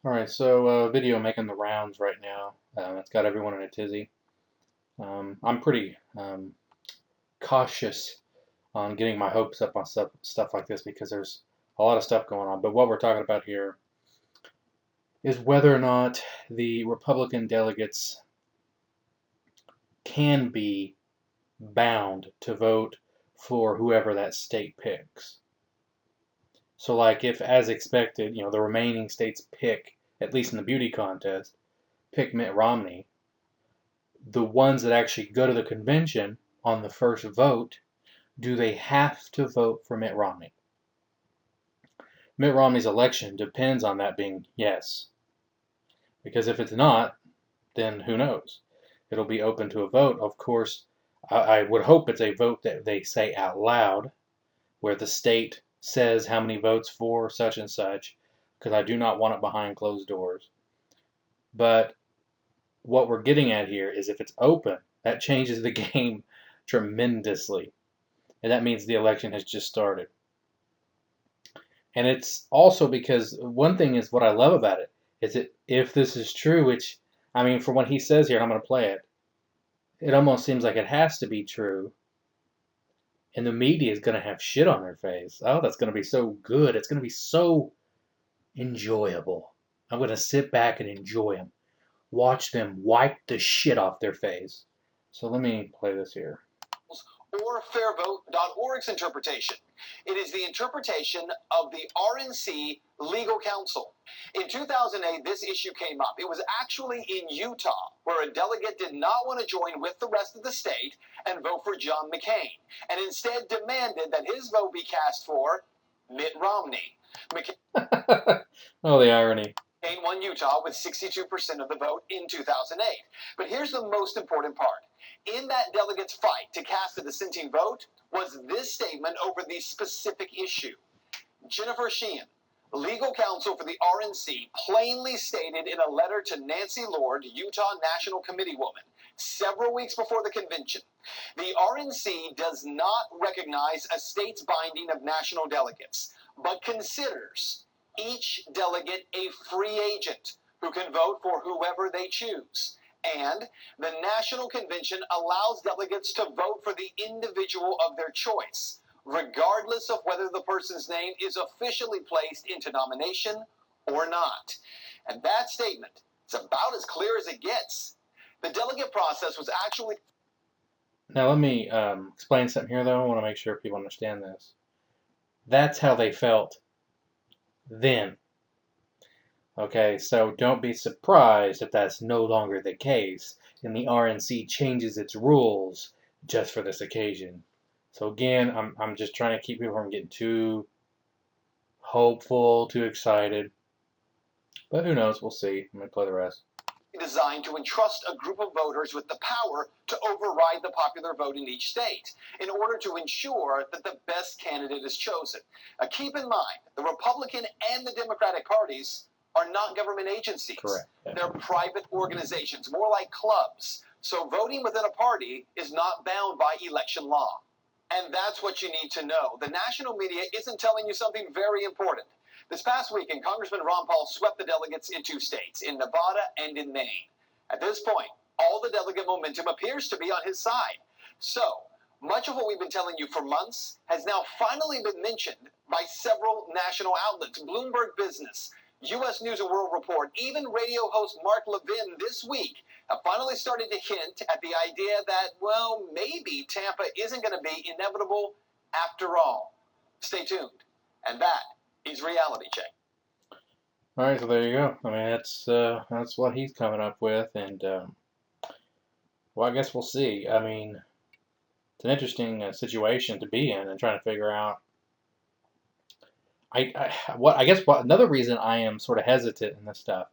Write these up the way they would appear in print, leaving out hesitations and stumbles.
Alright, so video making the rounds right now. It's got everyone in a tizzy. I'm pretty cautious on getting my hopes up on stuff like this because there's a lot of stuff going on. But what we're talking about here is whether or not the Republican delegates can be bound to vote for whoever that state picks. So, like, if, as expected, the remaining states pick, at least in the beauty contest, pick Mitt Romney, the ones that actually go to the convention on the first vote, do they have to vote for Mitt Romney? Mitt Romney's election depends on that being yes. Because if it's not, then who knows? It'll be open to a vote. Of course, I would hope it's a vote that they say out loud, where the state says how many votes for such and such, because I do not want it behind closed doors. But what we're getting at here is if it's open, that changes the game tremendously. And that means the election has just started. And it's also because one thing is what I love about it is that if this is true, which, I mean, for what he says here, and I'm going to play it, it almost seems like it has to be true. And the media is going to have shit on their face. Oh, that's going to be so good. It's going to be so enjoyable. I'm going to sit back and enjoy them. Watch them wipe the shit off their face. So let me play this here. Or fairvote.org's interpretation. It is the interpretation of the RNC legal counsel. In 2008, this issue came up. It was actually in Utah, where a delegate did not want to join with the rest of the state and vote for John McCain, and instead demanded that his vote be cast for Mitt Romney. Oh, the irony. McCain won Utah with 62% of the vote in 2008. But here's the most important part. In that delegate's fight to cast a dissenting vote was this statement over the specific issue. Jennifer Sheehan, legal counsel for the RNC, plainly stated in a letter to Nancy Lord, Utah National Committee woman, several weeks before the convention, the RNC does not recognize a state's binding of national delegates, but considers each delegate a free agent who can vote for whoever they choose. And the National Convention allows delegates to vote for the individual of their choice, regardless of whether the person's name is officially placed into nomination or not. And that statement is about as clear as it gets. The delegate process was actually... Now let me explain something here, though. I want to make sure people understand this. That's how they felt then. Okay, so don't be surprised if that's no longer the case and the RNC changes its rules just for this occasion. So again, I'm just trying to keep people from getting too hopeful, too excited. But who knows? We'll see. Let me play the rest. Designed to entrust a group of voters with the power to override the popular vote in each state in order to ensure that the best candidate is chosen. Keep in mind, the Republican and the Democratic parties are not government agencies. Correct. Yeah. They're private organizations, more like clubs. So voting within a party is not bound by election law. And that's what you need to know. The national media isn't telling you something very important. This past weekend, Congressman Ron Paul swept the delegates in 2 states, in Nevada and in Maine. At this point, all the delegate momentum appears to be on his side. So, much of what we've been telling you for months has now finally been mentioned by several national outlets. Bloomberg Business, U.S. News and World Report, even radio host Mark Levin this week have finally started to hint at the idea that, well, maybe Tampa isn't going to be inevitable after all. Stay tuned. And that is Reality Check. All right, so there you go. I mean, that's what he's coming up with, and well, I guess we'll see. I mean, it's an interesting situation to be in and trying to figure out. I guess another reason I am sort of hesitant in this stuff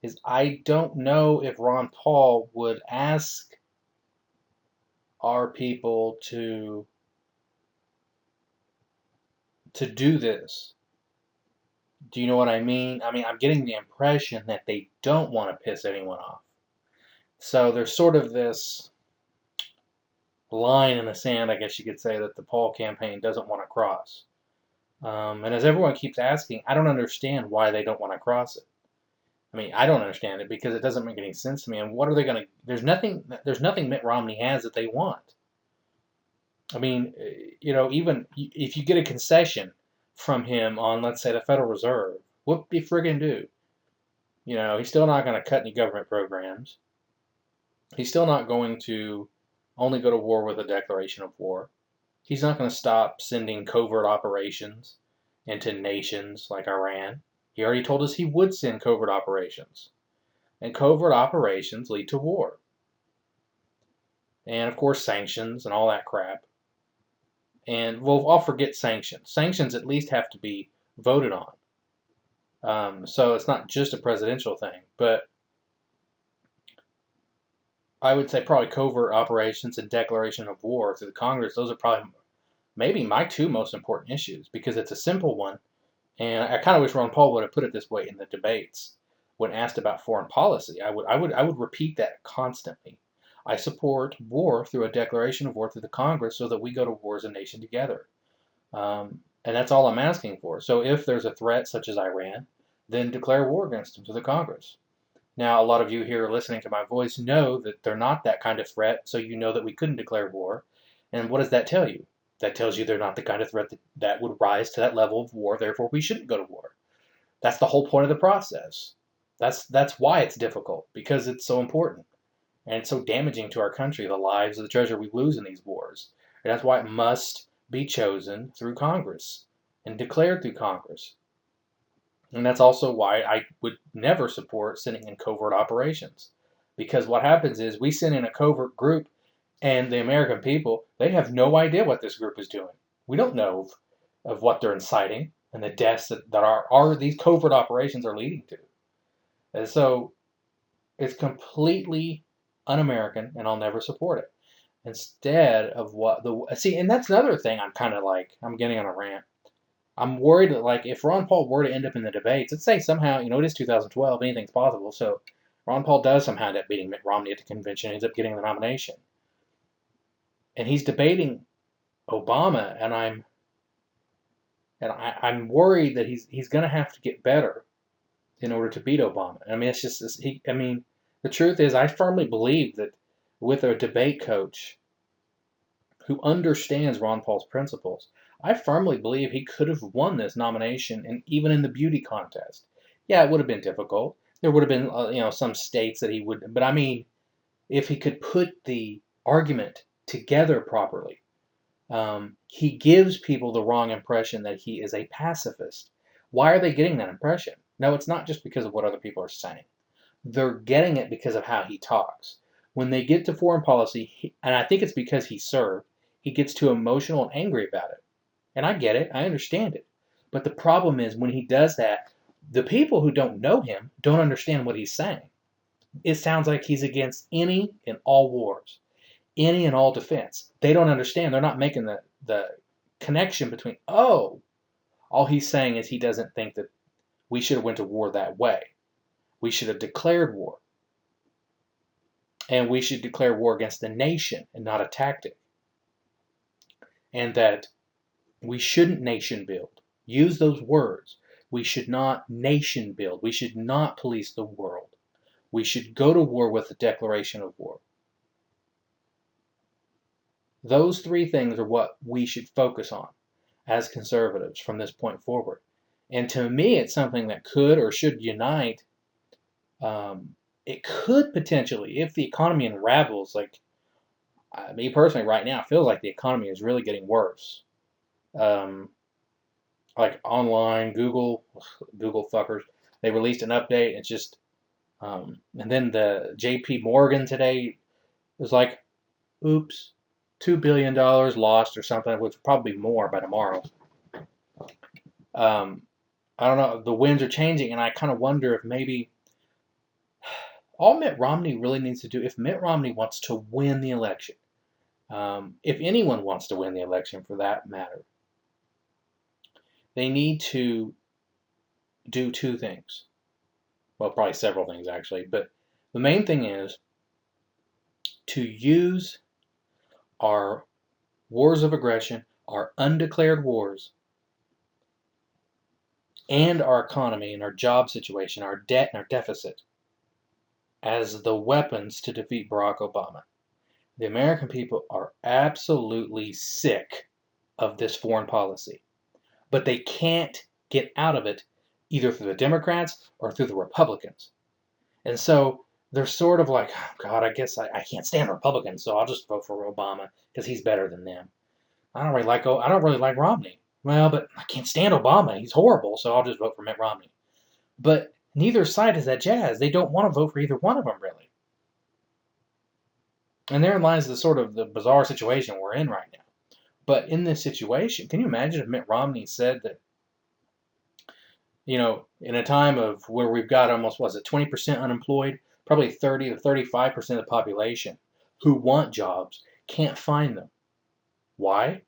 is I don't know if Ron Paul would ask our people to do this. Do you know what I mean? I mean, I'm getting the impression that they don't want to piss anyone off. So there's sort of this line in the sand, I guess you could say, that the Paul campaign doesn't want to cross. And as everyone keeps asking, I don't understand why they don't want to cross it. I mean, I don't understand it because it doesn't make any sense to me. And what are they going to? There's nothing Mitt Romney has that they want. I mean, even if you get a concession from him on, let's say, the Federal Reserve, what be friggin' do? He's still not going to cut any government programs. He's still not going to only go to war with a declaration of war. He's not going to stop sending covert operations into nations like Iran. He already told us he would send covert operations. And covert operations lead to war. And of course, sanctions and all that crap. And well, I'll forget sanctions. Sanctions at least have to be voted on. So it's not just a presidential thing. But I would say probably covert operations and declaration of war through the Congress, those are probably maybe my two most important issues because it's a simple one. And I kind of wish Ron Paul would have put it this way in the debates when asked about foreign policy. I would repeat that constantly. I support war through a declaration of war through the Congress so that we go to war as a nation together. And that's all I'm asking for. So if there's a threat such as Iran, then declare war against them through the Congress. Now, a lot of you here listening to my voice know that they're not that kind of threat, so you know that we couldn't declare war. And what does that tell you? That tells you they're not the kind of threat that would rise to that level of war, therefore we shouldn't go to war. That's the whole point of the process. That's why it's difficult, because it's so important. And it's so damaging to our country, the lives of the treasure we lose in these wars. And that's why it must be chosen through Congress and declared through Congress. And that's also why I would never support sending in covert operations. Because what happens is we send in a covert group, and the American people, they have no idea what this group is doing. We don't know of what they're inciting and the deaths that these covert operations are leading to. And so it's completely un-American, and I'll never support it. Instead of and that's another thing I'm getting on a rant. I'm worried that, like, if Ron Paul were to end up in the debates, let's say somehow, it is 2012, anything's possible, so Ron Paul does somehow end up beating Mitt Romney at the convention, ends up getting the nomination. And he's debating Obama, and I'm worried that he's going to have to get better in order to beat Obama. I mean, it's just the truth is, I firmly believe that with a debate coach who understands Ron Paul's principles, I firmly believe he could have won this nomination, and even in the beauty contest. Yeah, it would have been difficult. There would have been, some states that he would, but I mean, if he could put the argument together properly, he gives people the wrong impression that he is a pacifist. Why are they getting that impression? No, it's not just because of what other people are saying. They're getting it because of how he talks. When they get to foreign policy, and I think it's because he served, he gets too emotional and angry about it. And I get it. I understand it. But the problem is when he does that, the people who don't know him don't understand what he's saying. It sounds like he's against any and all wars, any and all defense. They don't understand. They're not making the connection between, all he's saying is he doesn't think that we should have went to war that way. We should have declared war. And we should declare war against the nation and not a tactic. And that we shouldn't nation build. Use those words. We should not nation build. We should not police the world. We should go to war with a declaration of war. Those three things are what we should focus on as conservatives from this point forward. And to me, it's something that could or should unite. It could potentially, if the economy unravels, me personally right now, it feels like the economy is really getting worse. Like online, Google fuckers, they released an update. It's just, and then the JP Morgan today was like, oops, $2 billion lost or something, which will probably be more by tomorrow. I don't know. The winds are changing, and I kind of wonder if maybe all Mitt Romney really needs to do, if Mitt Romney wants to win the election, if anyone wants to win the election for that matter, they need to do two things. Well, probably several things actually, but the main thing is to use our wars of aggression, our undeclared wars, and our economy and our job situation, our debt and our deficit as the weapons to defeat Barack Obama. The American people are absolutely sick of this foreign policy, but they can't get out of it either through the Democrats or through the Republicans. And so they're sort of like, oh, God, I guess I can't stand Republicans, so I'll just vote for Obama because he's better than them. I don't really like Romney. Well, but I can't stand Obama. He's horrible, so I'll just vote for Mitt Romney. But neither side is that jazz. They don't want to vote for either one of them, really. And therein lies the bizarre situation we're in right now. But in this situation, can you imagine if Mitt Romney said that, in a time of where we've got almost, 20% unemployed, probably 30 to 35% of the population who want jobs can't find them. Why?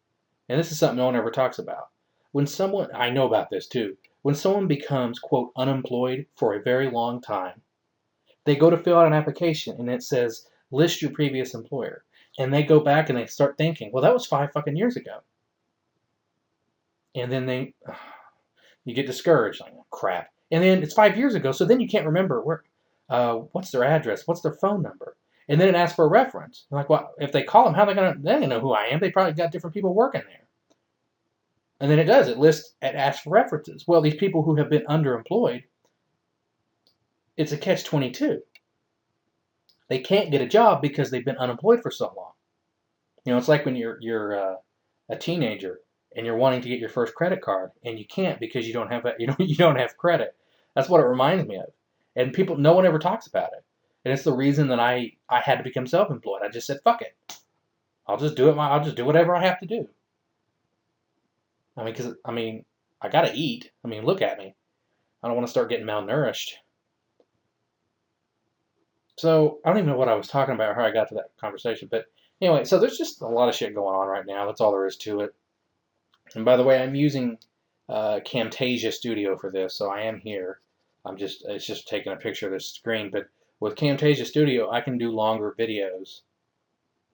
And this is something no one ever talks about. I know about this too, when someone becomes, quote, unemployed for a very long time, they go to fill out an application and it says, list your previous employer. And they go back and they start thinking, well, that was 5 fucking years ago. And then you get discouraged, like, oh, crap. And then it's 5 years ago, so then you can't remember what's their address, what's their phone number. And then it asks for a reference. You're like, well, if they call them, how are they gonna know who I am? They probably got different people working there. And then it asks for references. Well, these people who have been underemployed, it's a catch-22. They can't get a job because they've been unemployed for so long. It's like when you're a teenager and you're wanting to get your first credit card and you can't because you don't have credit. That's what it reminds me of. And no one ever talks about it. And it's the reason that I had to become self-employed. I just said, fuck it. I'll just do whatever I have to do. Because I gotta eat. Look at me. I don't want to start getting malnourished. So I don't even know what I was talking about or how I got to that conversation. But anyway, so there's just a lot of shit going on right now. That's all there is to it. And by the way, I'm using Camtasia Studio for this, so I am here. It's just taking a picture of this screen. But with Camtasia Studio, I can do longer videos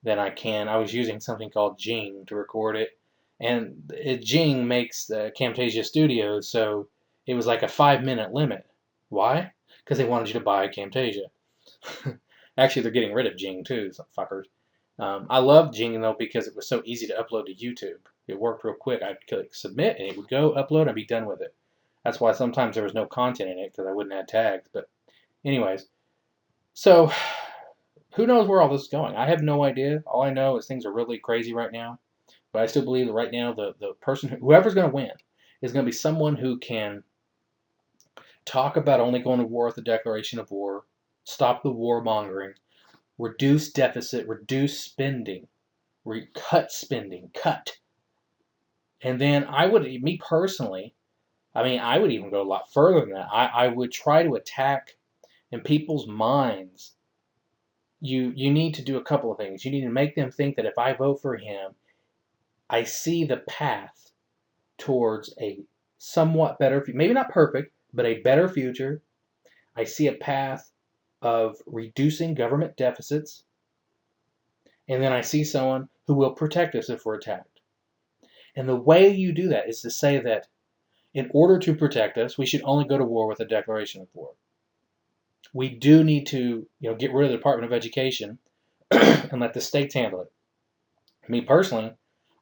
than I can. I was using something called Jing to record it. And Jing makes the Camtasia Studio, so it was like a 5-minute limit. Why? Because they wanted you to buy Camtasia. Actually, they're getting rid of Jing too, some fuckers. I loved Jing though because it was so easy to upload to YouTube. It worked real quick. I'd click submit and it would go upload and be done with it. That's why sometimes there was no content in it because I wouldn't add tags. But anyways, so who knows where all this is going? I have no idea. All I know is things are really crazy right now. But I still believe that right now the person, whoever's going to win, is going to be someone who can talk about only going to war with the declaration of war, stop the warmongering, reduce deficit, reduce spending, cut spending, cut. And then I would even go a lot further than that. I would try to attack in people's minds. You need to do a couple of things. You need to make them think that if I vote for him, I see the path towards a somewhat better, maybe not perfect, but a better future. I see a path of reducing government deficits. And then I see someone who will protect us if we're attacked. And the way you do that is to say that in order to protect us, we should only go to war with a declaration of war. We do need to, get rid of the Department of Education and let the states handle it. Me personally,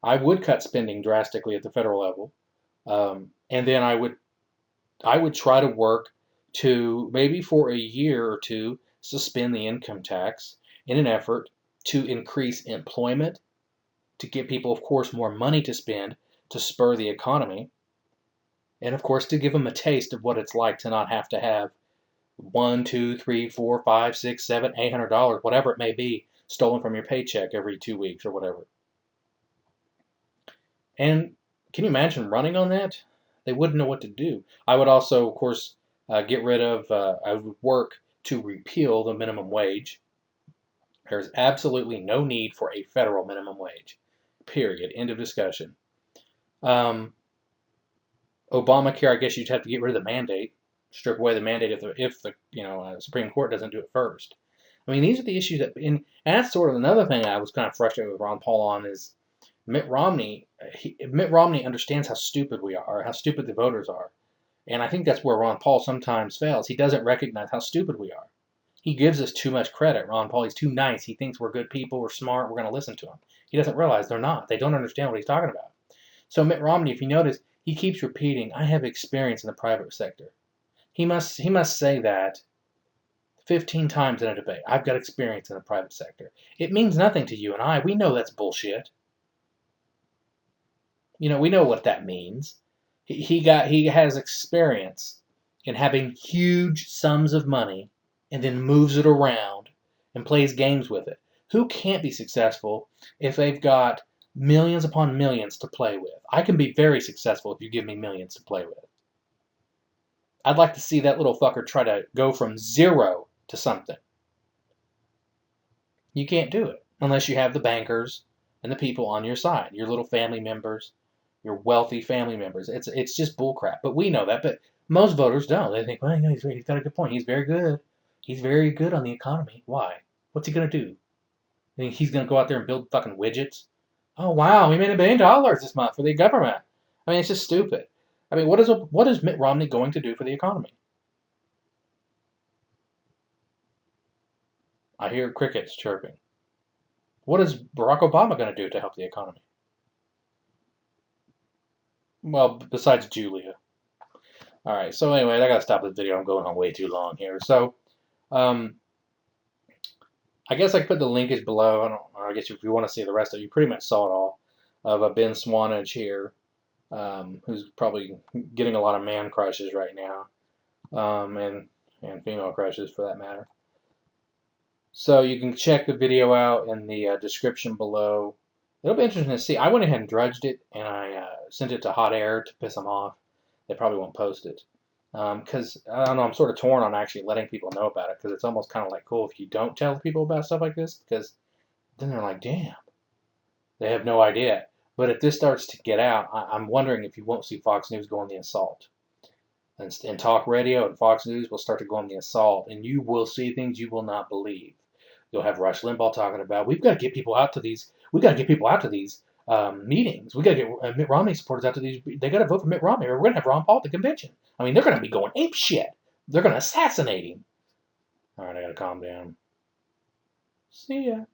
I would cut spending drastically at the federal level, and then I would try to work to maybe for a year or two suspend the income tax in an effort to increase employment, to give people, of course, more money to spend to spur the economy, and of course to give them a taste of what it's like to not have to have $1, $2, $3, $4, $5, $6, $7, $800, whatever it may be, stolen from your paycheck every 2 weeks or whatever. And can you imagine running on that? They wouldn't know what to do. I would also, of course, I would work to repeal the minimum wage. There's absolutely no need for a federal minimum wage. Period. End of discussion. Obamacare, I guess you'd have to get rid of the mandate, strip away the mandate if the Supreme Court doesn't do it first. These are the issues and that's sort of another thing I was kind of frustrated with Ron Paul on is Mitt Romney understands how stupid we are, how stupid the voters are. And I think that's where Ron Paul sometimes fails. He doesn't recognize how stupid we are. He gives us too much credit. Ron Paul, he's too nice. He thinks we're good people, we're smart, we're going to listen to him. He doesn't realize they're not. They don't understand what he's talking about. So Mitt Romney, if you notice, he keeps repeating, I have experience in the private sector. He must say that 15 times in a debate. I've got experience in the private sector. It means nothing to you and I. We know that's bullshit. We know what that means. He has experience in having huge sums of money and then moves it around and plays games with it. Who can't be successful if they've got millions upon millions to play with? I can be very successful if you give me millions to play with. I'd like to see that little fucker try to go from zero to something. You can't do it unless you have the bankers and the people on your side, your little family members, your wealthy family members. It's just bullcrap. But we know that. But most voters don't. They think, well, he's got a good point. He's very good. He's very good on the economy. Why? What's he going to do? You think he's going to go out there and build fucking widgets? Oh, wow, we made $1 billion this month for the government. I mean, it's just stupid. I mean, what is Mitt Romney going to do for the economy? I hear crickets chirping. What is Barack Obama going to do to help the economy? Well, besides Julia. All right, so anyway, I got to stop this video. I'm going on way too long here. So, I guess I put the linkage below. I guess if you want to see the rest of it, you pretty much saw it all, of Ben Swanage here, who's probably getting a lot of man crushes right now, and female crushes for that matter. So you can check the video out in the description below. It'll be interesting to see. I went ahead and drudged it, and I sent it to Hot Air to piss them off. They probably won't post it. Because, I don't know, I'm sort of torn on actually letting people know about it, because it's almost kind of like cool if you don't tell people about stuff like this, because then they're like, damn, they have no idea. But if this starts to get out, I'm wondering if you won't see Fox News go on the assault. And talk radio and Fox News will start to go on the assault, and you will see things you will not believe. You'll have Rush Limbaugh talking about, we've got to get people out to these, meetings. We got to get Mitt Romney supporters out to these. They got to vote for Mitt Romney, or we're going to have Ron Paul at the convention. I mean, they're going to be going ape shit. They're going to assassinate him. All right, I got to calm down. See ya.